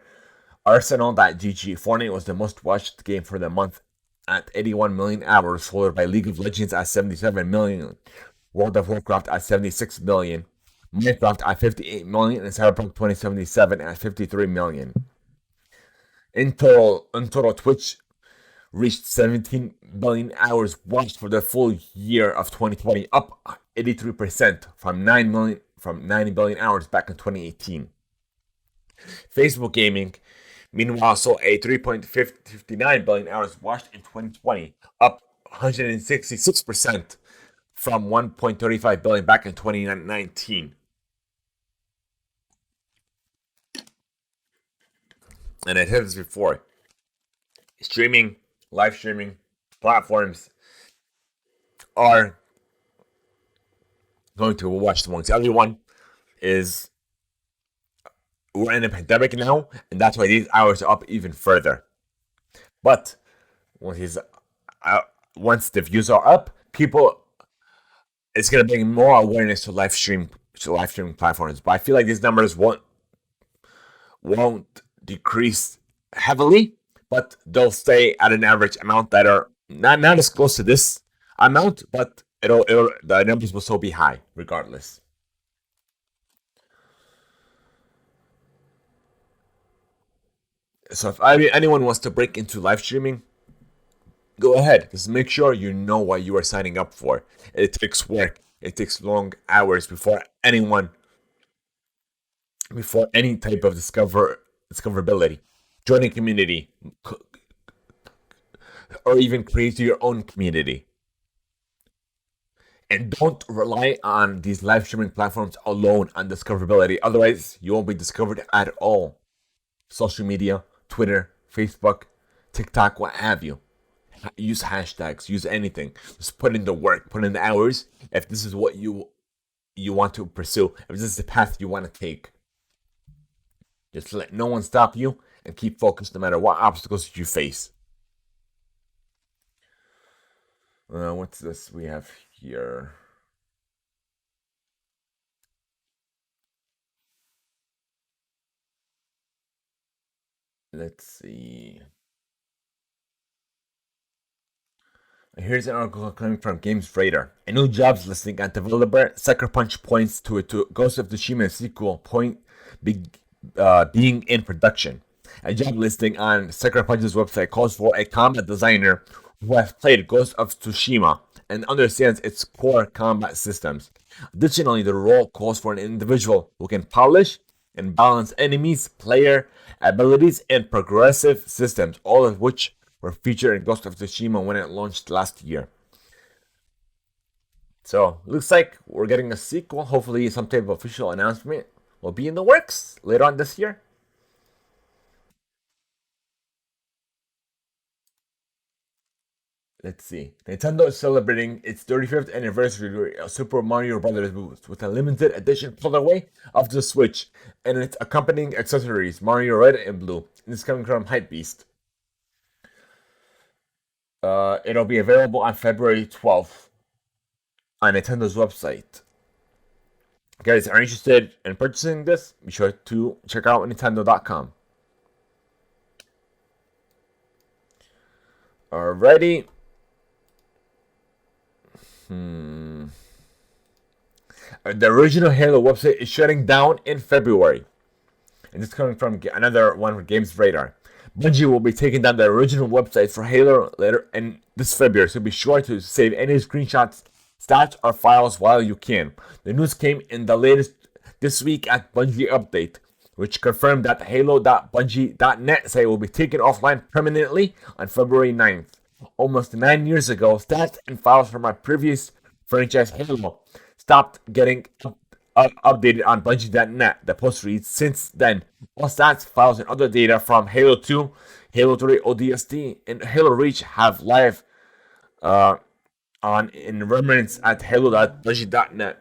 A: Arsenal.gg, Fortnite was the most watched game for the month at 81 million hours, followed by League of Legends at 77 million, World of Warcraft at 76 million, Minecraft at 58 million, and Cyberpunk 2077 at 53 million. In total, Twitch reached 17 billion hours watched for the full year of 2020, up 83% from 90 billion hours back in 2018. Facebook gaming, meanwhile, saw a 3.59 billion hours watched in 2020, up 166% from 1.35 billion back in 2019. And I said this before, live streaming platforms are going to watch amongst everyone. We're in a pandemic now, and that's why these hours are up even further. But once the views are up, it's gonna bring more awareness to live streaming platforms. But I feel like these numbers won't decrease heavily, but they'll stay at an average amount that are not as close to this amount, but the numbers will still be high regardless. So if anyone wants to break into live streaming, go ahead. Just make sure you know what you are signing up for. It takes work. It takes long hours before any type of discoverability, join a community, or even create your own community. And don't rely on these live streaming platforms alone on discoverability. Otherwise, you won't be discovered at all. Social media, Twitter, Facebook, TikTok, what have you. Use hashtags, use anything. Just put in the work, put in the hours. If this is what you want to pursue, if this is the path you want to take, just let no one stop you and keep focused no matter what obstacles you face. What's this we have here? Let's see. Here's an article coming from Games Radar. A new jobs listing on developer Sucker Punch points to Ghost of Tsushima sequel being in production. A job listing on Sucker Punch's website calls for a combat designer who has played Ghost of Tsushima and understands its core combat systems. Additionally, the role calls for an individual who can polish and balance enemies, player abilities, and progressive systems, all of which were featured in Ghost of Tsushima when it launched last year. So, looks like we're getting a sequel. Hopefully, some type of official announcement will be in the works later on this year. Let's see. Nintendo is celebrating its 35th anniversary of Super Mario Bros. With a limited edition colorway of the Switch and its accompanying accessories, Mario Red and Blue. This is coming from Hypebeast. It'll be available on February 12th on Nintendo's website. Guys, are you interested in purchasing this? Be sure to check out Nintendo.com. Alrighty. The original Halo website is shutting down in February. And this is coming from another one with Games Radar. Bungie will be taking down the original website for Halo later in this February, so be sure to save any screenshots, stats, or files while you can. The news came in the latest this week at Bungie Update, which confirmed that the Halo.bungie.net site will be taken offline permanently on February 9th. Almost 9 years ago, stats and files from my previous franchise Halo stopped getting updated on Bungie.net. The post reads, since then, all stats, files, and other data from Halo 2, Halo 3 ODST, and Halo Reach have live on in remnants at Halo.Bungie.net.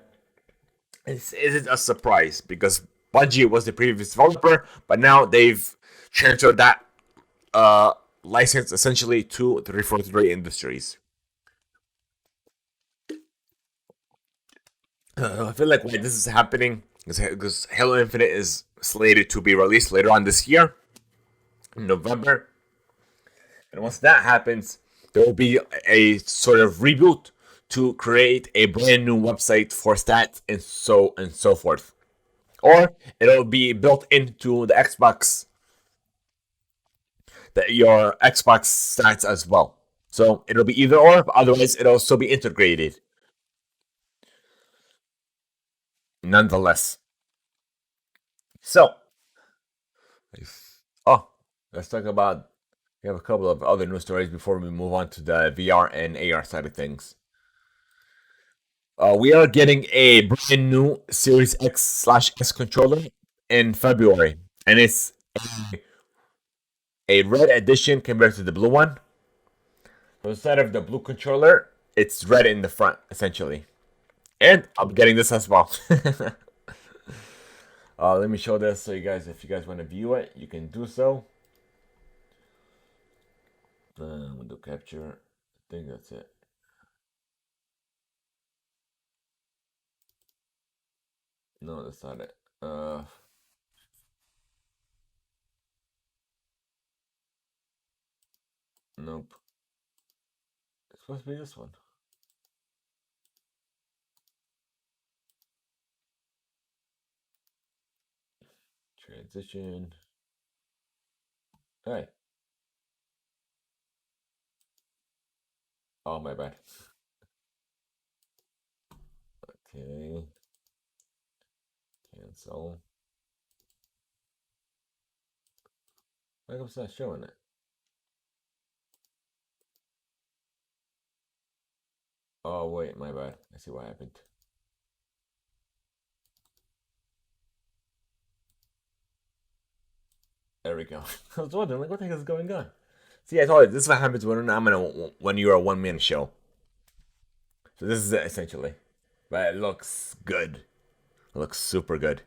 A: This isn't a surprise because Bungie was the previous developer, but now they've transferred that license essentially to 343 Industries. I feel like why this is happening is because Halo Infinite is slated to be released later on this year, in November. And once that happens, there will be a sort of reboot to create a brand new website for stats and so forth. Or it'll be built into the Xbox, your Xbox stats as well. So it'll be either or, but otherwise it'll still be integrated. Nonetheless. So, let's talk about. We have a couple of other news stories before we move on to the VR and AR side of things. We are getting a brand new Series X/S controller in February, and it's a red edition compared to the blue one. So instead of the blue controller, it's red in the front, essentially. And I'm getting this as well. Let me show this so you guys, if you guys want to view it, you can do so. Window capture. I think that's it. No, that's not it. Nope. It's supposed to be this one. Transition. Hey. Oh, my bad. Okay. Cancel. Why come it's not showing it? Oh wait, my bad. I see what happened. There we go. I was wondering, like, what the heck is going on? See, I told you this is what happens when you're a one man show. So this is it essentially, but it looks good. It looks super good.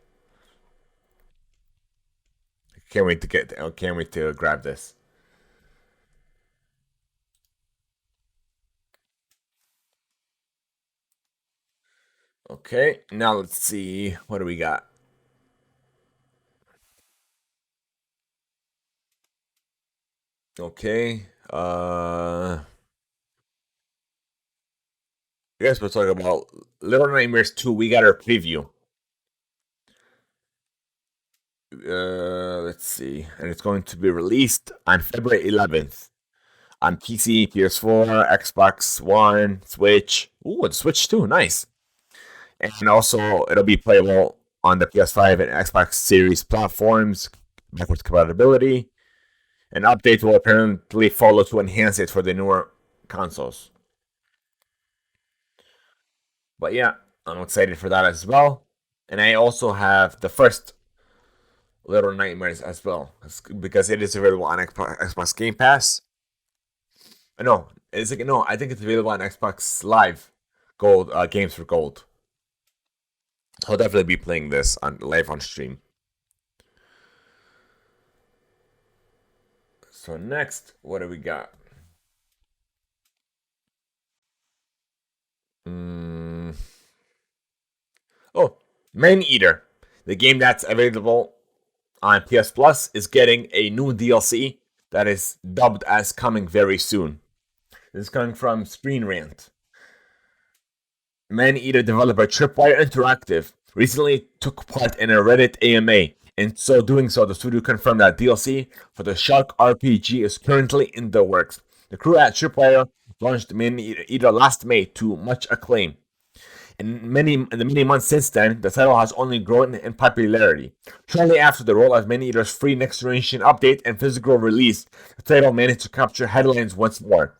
A: Can't wait to grab this. Okay, now let's see what do we got. Okay, I guess we'll talk about Little Nightmares 2. We got our preview. Let's see, and it's going to be released on February 11th on PC, PS4, Xbox One, Switch. Ooh, it's Switch too. Nice. And also, it'll be playable on the PS5 and Xbox Series platforms, backwards compatibility. An update will apparently follow to enhance it for the newer consoles. But yeah, I'm excited for that as well. And I also have the first Little Nightmares as well, because it is available on Xbox Game Pass. No, I think it's available on Xbox Live Gold, Games for Gold. I'll definitely be playing this on live on stream. So next, what do we got? Oh, Man Eater, the game that's available on PS Plus, is getting a new DLC that is dubbed as coming very soon. This is coming from Screen Rant. Man Eater developer Tripwire Interactive recently took part in a Reddit AMA. In so doing so, the studio confirmed that DLC for the Shark RPG is currently in the works. The crew at Tripwire launched Man Eater last May to much acclaim. In the many months since then, the title has only grown in popularity. Shortly after the roll of Man Eater's free next generation update and physical release, the title managed to capture headlines once more.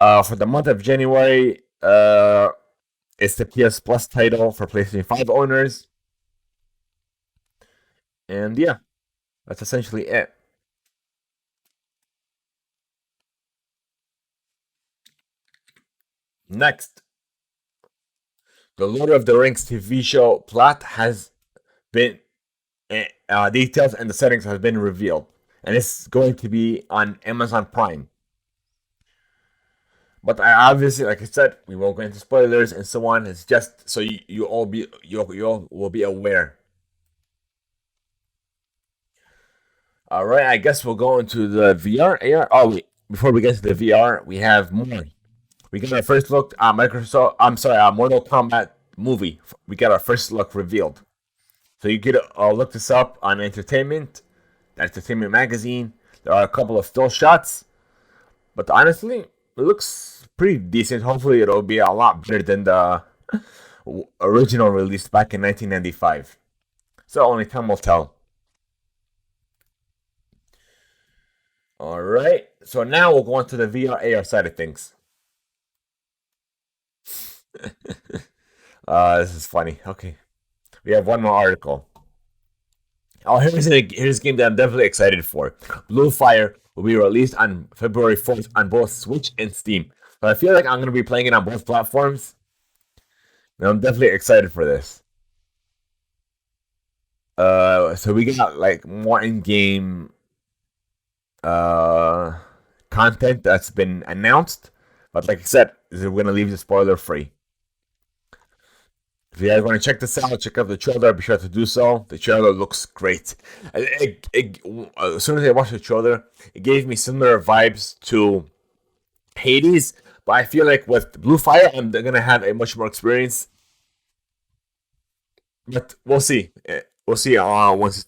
A: For the month of January, it's the PS Plus title for PlayStation 5 owners. And yeah, that's essentially it. Next, the Lord of the Rings TV show plot has been details and the settings have been revealed, and it's going to be on Amazon Prime. But obviously, like I said, we won't go into spoilers and so on. It's just so you all will be aware. All right, I guess we'll go into the VR AR. Oh wait, before we get to the VR, we have more. We got our first look at Mortal Kombat movie. We got our first look revealed. So you could look this up on Entertainment Magazine. There are a couple of still shots, but honestly, it looks pretty decent. Hopefully, it'll be a lot better than the original release back in 1995. So only time will tell. All right. So now we'll go on to the VR AR side of things. This is funny. Okay, we have one more article. Oh, here's a game that I'm definitely excited for. Blue Fire will be released on February 4th on both Switch and Steam. So I feel like I'm gonna be playing it on both platforms. And I'm definitely excited for this. So we got like more in-game content that's been announced, but like I said, we're gonna leave the spoiler free. If you guys want to check this out, check out the trailer. Be sure to do so. The trailer looks great. As soon as I watched the trailer, it gave me similar vibes to Hades, but I feel like with Blue Fire, I'm gonna have a much more experience. But we'll see. We'll see once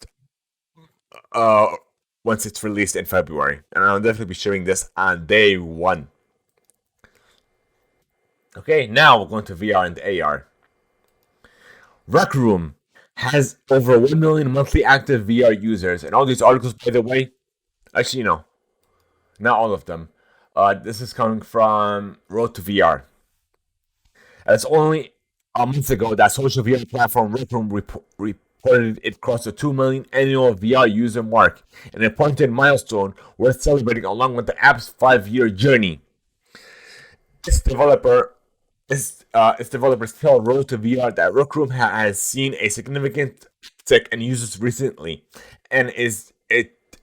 A: it's released in February, and I'll definitely be sharing this on day one. Okay, now we're going to VR and AR. Rec Room has over 1 million monthly active VR users, and all these articles, by the way, actually, no, not all of them. This is coming from Road to VR. And it's only a month ago that social VR platform Rec Room reported it crossed the 2 million annual VR user mark, an important milestone worth celebrating along with the app's 5-year journey. Its developers tell Road to VR that Rec Room has seen a significant uptick in users recently, and it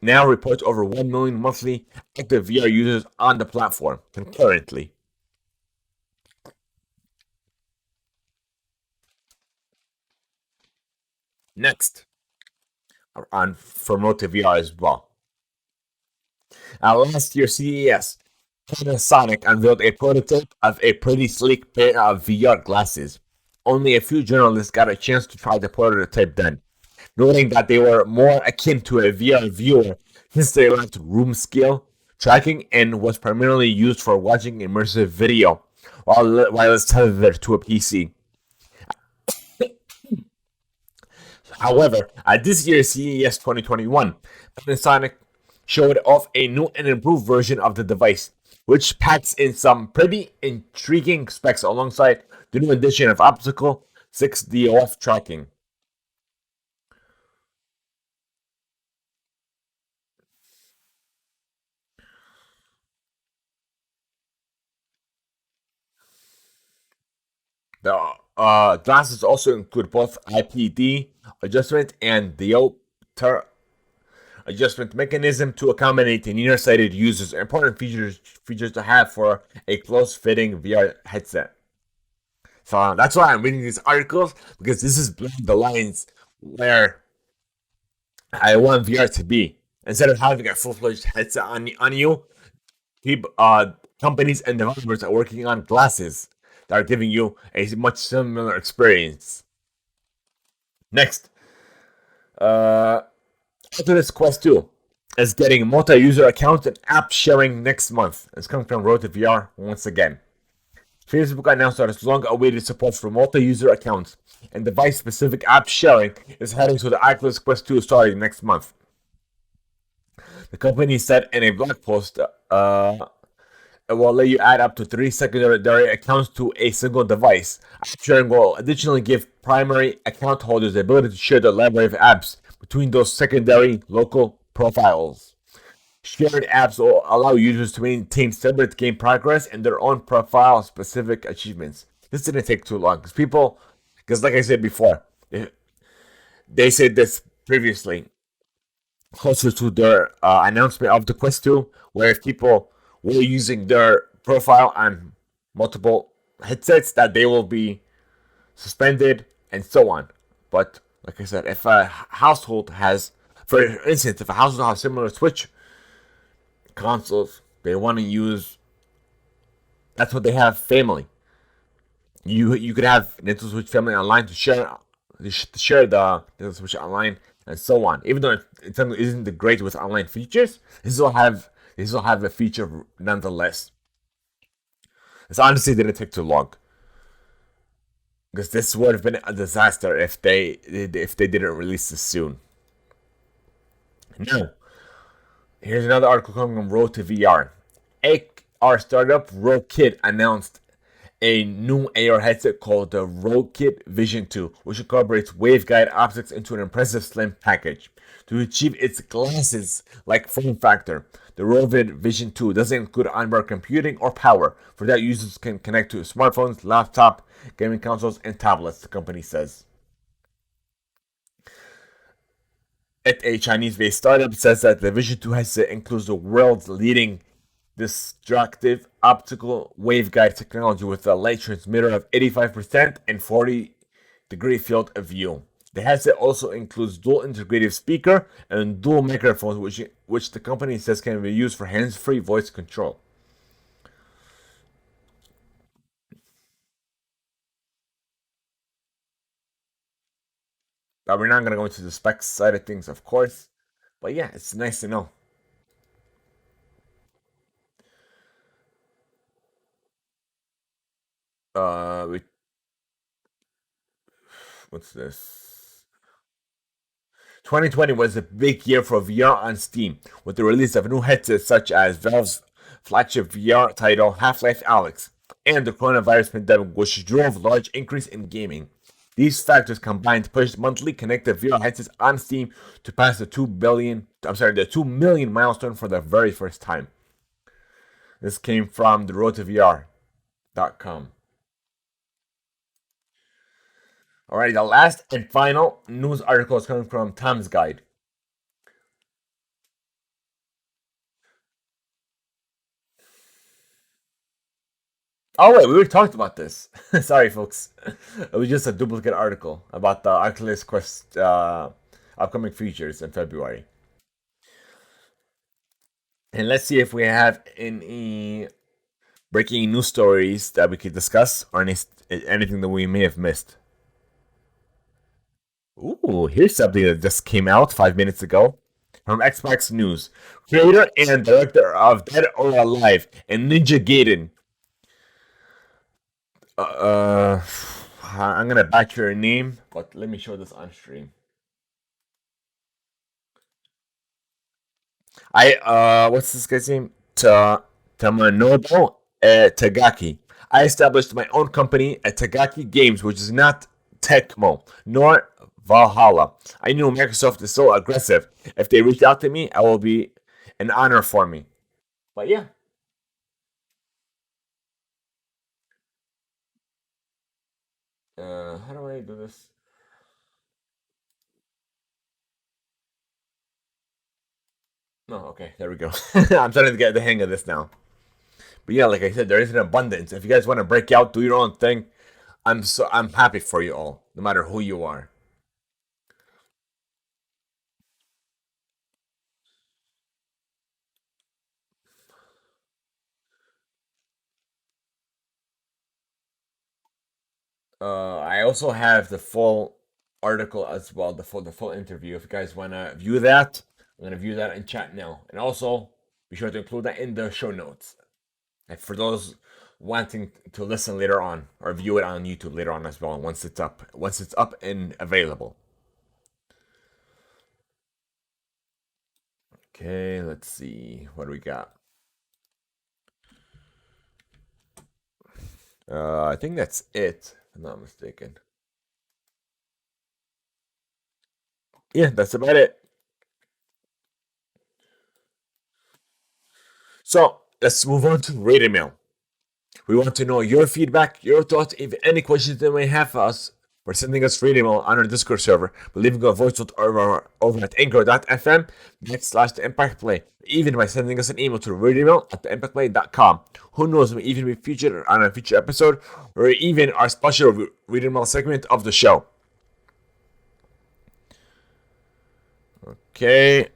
A: now reports over 1 million monthly active VR users on the platform concurrently. Next, on from Road to VR as well. Last year CES, Panasonic unveiled a prototype of a pretty sleek pair of VR glasses. Only a few journalists got a chance to try the prototype then, noting that they were more akin to a VR viewer since they lacked room scale tracking and was primarily used for watching immersive video while it's tethered to a PC. However, at this year's CES 2021, Panasonic showed off a new and improved version of the device, which packs in some pretty intriguing specs alongside the new addition of optical 6DoF tracking. The glasses also include both IPD adjustment and diopter adjustment mechanism to accommodate the nearsighted users. Important features to have for a close-fitting VR headset. So that's why I'm reading these articles, because this is blurring the lines where I want VR to be. Instead of having a full-fledged headset on you, people, companies and developers are working on glasses that are giving you a much similar experience. Next, Oculus Quest 2 is getting multi-user account and app sharing next month. It's coming from Road to VR once again. Facebook announced that its long-awaited support for multi-user accounts and device-specific app sharing is heading to the Oculus Quest 2 starting next month. The company said in a blog post, it will let you add up to 3 secondary accounts to a single device. App sharing will additionally give primary account holders the ability to share the library of apps between those secondary local profiles. Shared apps will allow users to maintain separate game progress and their own profile-specific achievements. This didn't take too long because like I said before, they said this previously, closer to their announcement of the Quest 2, where if people were using their profile on multiple headsets, that they will be suspended and so on. But like I said, if a household has, for instance, if a household has similar Switch consoles, they want to use, that's what they have, family. You could have Nintendo Switch Family Online to share the Nintendo Switch Online and so on. Even though it isn't great with online features, this will have a feature nonetheless. This honestly didn't take too long, because this would have been a disaster if they didn't release this soon. Now, here's another article coming from Road to VR. AR startup Rokit announced a new AR headset called the Rokit Vision 2, which incorporates waveguide optics into an impressive slim package. To achieve its glasses-like form factor, the Rokit Vision 2 doesn't include onboard computing or power. For that, users can connect to smartphones, laptop, gaming consoles, and tablets, the company says. A Chinese-based startup says that the Vision 2 headset includes the world's leading destructive optical waveguide technology with a light transmitter of 85% and 40-degree field of view. The headset also includes dual integrative speaker and dual microphones, which the company says can be used for hands-free voice control. But we're not going to go into the specs side of things, of course. But yeah, it's nice to know. What's this? 2020 was a big year for VR on Steam, with the release of new headsets such as Valve's flagship VR title Half-Life Alyx, and the coronavirus pandemic, which drove large increase in gaming. These factors combined pushed monthly connected VR headsets on Steam to pass the 2 million milestone for the very first time. This came from the road to VR.com. Alright, the last and final news article is coming from Tom's Guide. Oh wait, we already talked about this. Sorry, folks. It was just a duplicate article about the Oculus Quest upcoming features in February. And let's see if we have any breaking news stories that we could discuss or anything that we may have missed. Ooh, here's something that just came out 5 minutes ago from Xbox News. Creator and director of Dead or Alive and Ninja Gaiden. I'm gonna batch your name, but let me show this on stream. What's this guy's name? Tamanobu Tagaki. I established my own company at Tagaki Games, which is not Tecmo nor Valhalla. I knew Microsoft is so aggressive. If they reach out to me, it will be an honor for me. But yeah. How do I do this? No, okay, there we go. I'm starting to get the hang of this now. But yeah, like I said, there is an abundance. If you guys want to break out, do your own thing. I'm happy for you all, no matter who you are. I also have the full article as well, the full interview. If you guys wanna view that, I'm gonna view that in chat now, and also be sure to include that in the show notes. And for those wanting to listen later on or view it on YouTube later on as well, once it's up and available. Okay, let's see what do we got. I think that's it, if I'm not mistaken. Yeah, that's about it. So let's move on to Radar Mail. We want to know your feedback, your thoughts, if any questions you may have for us. We're sending us Radar Mail on our Discord server. We're leaving a voice note over at anchor.fm/TheImpactPlay. Even by sending us an email to radarmail@theimpactplay.com. Who knows, we may even be featured on a future episode or even our special Radar Mail segment of the show. Okay.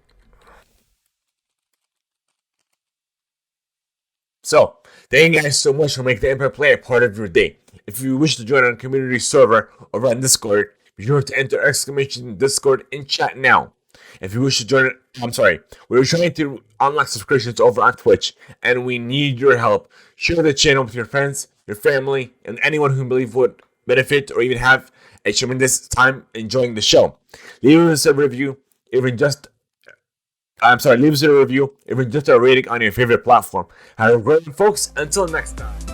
A: So, thank you guys so much for making the Impact Play a part of your day. If you wish to join our community server over on Discord, be sure to enter exclamation Discord in chat now. If you wish to join, we're trying to unlock subscriptions over on Twitch, and we need your help. Share the channel with your friends, your family, and anyone who you believe would benefit or even have a tremendous time enjoying the show. Leave us a review, even just leave us a review, even just a rating on your favorite platform. Have a great one, folks. Until next time.